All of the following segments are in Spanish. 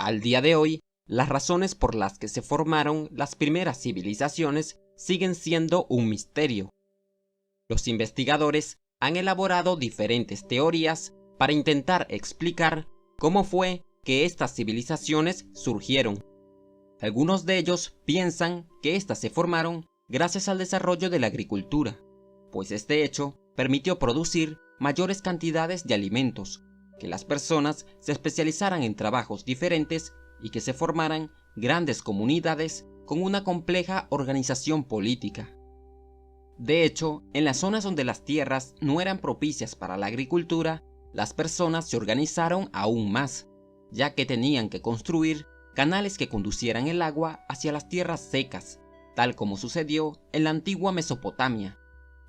Al día de hoy, las razones por las que se formaron las primeras civilizaciones siguen siendo un misterio. Los investigadores han elaborado diferentes teorías para intentar explicar cómo fue que estas civilizaciones surgieron. Algunos de ellos piensan que éstas se formaron gracias al desarrollo de la agricultura, pues este hecho permitió producir mayores cantidades de alimentos, que las personas se especializaran en trabajos diferentes y que se formaran grandes comunidades con una compleja organización política. De hecho, en las zonas donde las tierras no eran propicias para la agricultura, las personas se organizaron aún más, ya que tenían que construir canales que conducieran el agua hacia las tierras secas, tal como sucedió en la antigua Mesopotamia.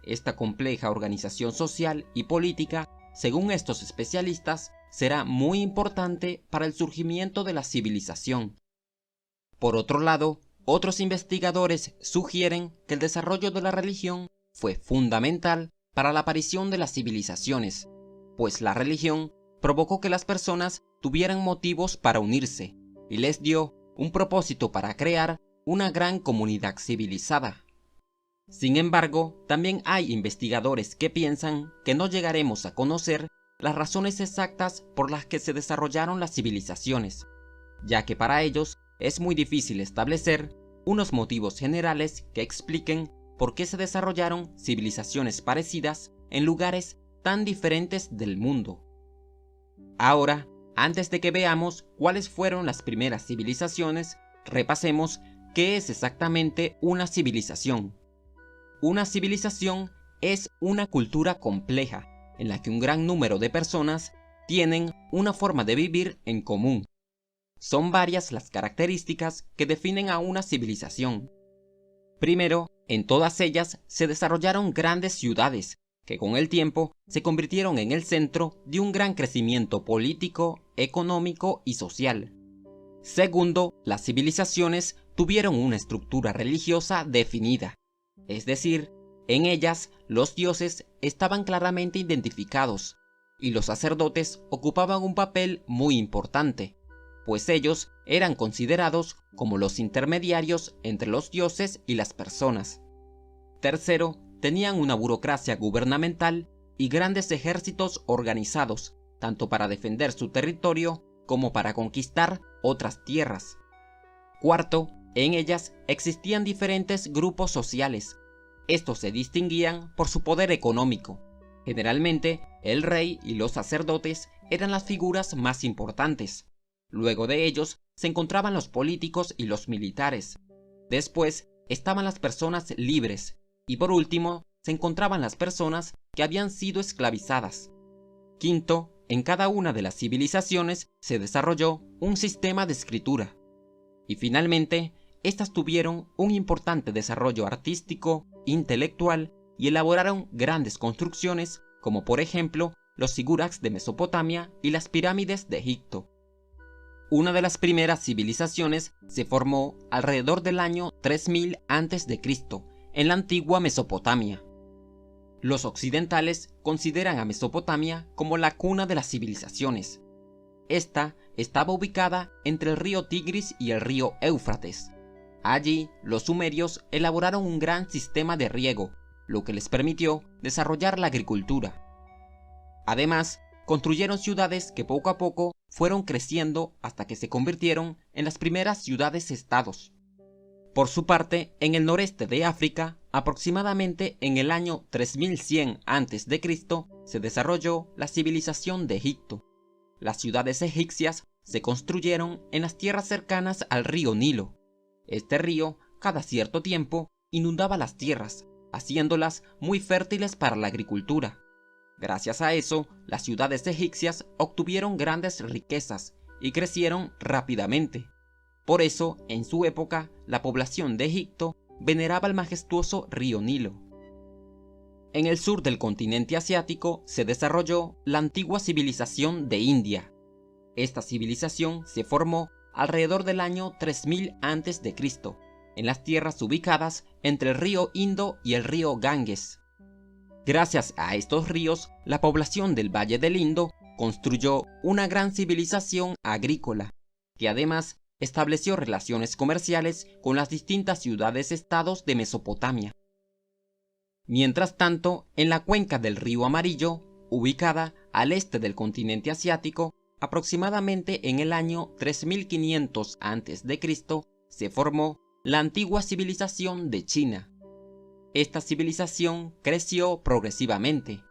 Esta compleja organización social y política, según estos especialistas, será muy importante para el surgimiento de la civilización. Por otro lado, otros investigadores sugieren que el desarrollo de la religión fue fundamental para la aparición de las civilizaciones, pues la religión provocó que las personas tuvieran motivos para unirse y les dio un propósito para crear una gran comunidad civilizada. Sin embargo, también hay investigadores que piensan que no llegaremos a conocer las razones exactas por las que se desarrollaron las civilizaciones, ya que para ellos es muy difícil establecer unos motivos generales que expliquen por qué se desarrollaron civilizaciones parecidas en lugares tan diferentes del mundo. Ahora, antes de que veamos cuáles fueron las primeras civilizaciones, repasemos qué es exactamente una civilización. Una civilización es una cultura compleja en la que un gran número de personas tienen una forma de vivir en común. Son varias las características que definen a una civilización. Primero, en todas ellas se desarrollaron grandes ciudades, que con el tiempo se convirtieron en el centro de un gran crecimiento político, económico y social. Segundo, las civilizaciones tuvieron una estructura religiosa definida, es decir, en ellas los dioses estaban claramente identificados, y los sacerdotes ocupaban un papel muy importante, pues ellos eran considerados como los intermediarios entre los dioses y las personas. Tercero, tenían una burocracia gubernamental y grandes ejércitos organizados, tanto para defender su territorio como para conquistar otras tierras. Cuarto, en ellas existían diferentes grupos sociales. Estos se distinguían por su poder económico. Generalmente, el rey y los sacerdotes eran las figuras más importantes. Luego de ellos se encontraban los políticos y los militares. Después estaban las personas libres. Y por último, se encontraban las personas que habían sido esclavizadas. Quinto, en cada una de las civilizaciones se desarrolló un sistema de escritura. Y finalmente, estas tuvieron un importante desarrollo artístico, intelectual y elaboraron grandes construcciones como por ejemplo los zigurats de Mesopotamia y las pirámides de Egipto. Una de las primeras civilizaciones se formó alrededor del año 3000 a.C., en la antigua Mesopotamia. Los occidentales consideran a Mesopotamia como la cuna de las civilizaciones. Esta estaba ubicada entre el río Tigris y el río Éufrates. Allí, los sumerios elaboraron un gran sistema de riego, lo que les permitió desarrollar la agricultura. Además, construyeron ciudades que poco a poco fueron creciendo hasta que se convirtieron en las primeras ciudades-estados. Por su parte, en el noreste de África, aproximadamente en el año 3100 a.C., se desarrolló la civilización de Egipto. Las ciudades egipcias se construyeron en las tierras cercanas al río Nilo. Este río, cada cierto tiempo, inundaba las tierras, haciéndolas muy fértiles para la agricultura. Gracias a eso, las ciudades egipcias obtuvieron grandes riquezas y crecieron rápidamente. Por eso, en su época, la población de Egipto veneraba el majestuoso río Nilo. En el sur del continente asiático se desarrolló la antigua civilización de India. Esta civilización se formó alrededor del año 3000 a.C., en las tierras ubicadas entre el río Indo y el río Ganges. Gracias a estos ríos, la población del Valle del Indo construyó una gran civilización agrícola. que además estableció relaciones comerciales con las distintas ciudades-estados de Mesopotamia. Mientras tanto, en la cuenca del río Amarillo, ubicada al este del continente asiático, aproximadamente en el año 3500 a.C., se formó la antigua civilización de China. Esta civilización creció progresivamente,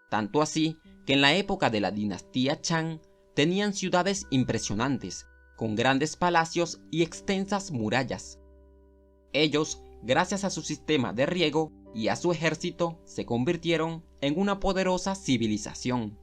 tanto así que en la época de la dinastía Chang tenían ciudades impresionantes, con grandes palacios y extensas murallas. Ellos, gracias a su sistema de riego y a su ejército, se convirtieron en una poderosa civilización.